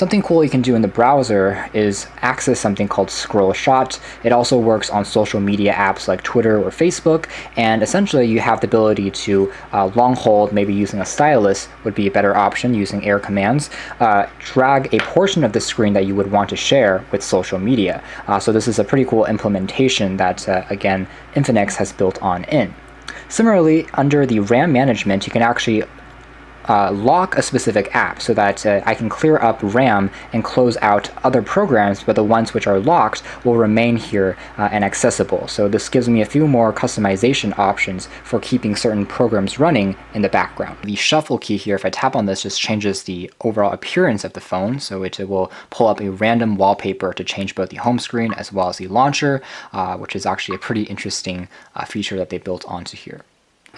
Something cool you can do in the browser is access something called Scroll Shot. It also works on social media apps like Twitter or Facebook, and essentially you have the ability to long hold, maybe using a stylus would be a better option using air commands, drag a portion of the screen that you would want to share with social media. So this is a pretty cool implementation that, again, Infinix has built on in. Similarly, under the RAM management, you can actually lock a specific app so that I can clear up RAM and close out other programs, but the ones which are locked will remain here and accessible. So this gives me a few more customization options for keeping certain programs running in the background. The shuffle key here, if I tap on this, just changes the overall appearance of the phone. So it will pull up a random wallpaper to change both the home screen as well as the launcher, which is actually a pretty interesting feature that they built onto here.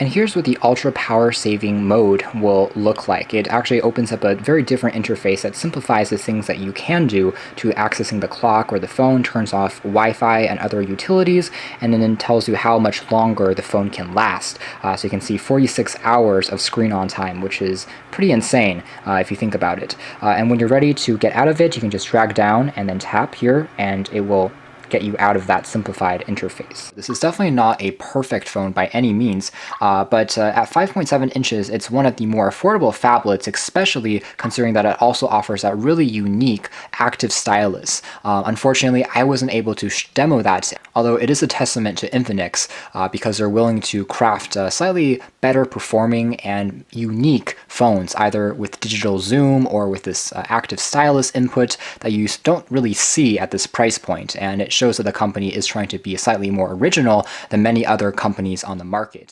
And here's what the ultra power saving mode will look like. It actually opens up a very different interface that simplifies the things that you can do to accessing the clock or the phone, turns off Wi-Fi and other utilities, and then tells you how much longer the phone can last. So you can see 46 hours of screen on time, which is pretty insane if you think about it. And when you're ready to get out of it, you can just drag down and then tap here, and it will get you out of that simplified interface. This is definitely not a perfect phone by any means, but at 5.7 inches, it's one of the more affordable phablets, especially considering that it also offers that really unique active stylus. Unfortunately, I wasn't able to demo that, although it is a testament to Infinix because they're willing to craft slightly better performing and unique phones, either with digital zoom or with this active stylus input that you don't really see at this price point, and it shows that the company is trying to be slightly more original than many other companies on the market.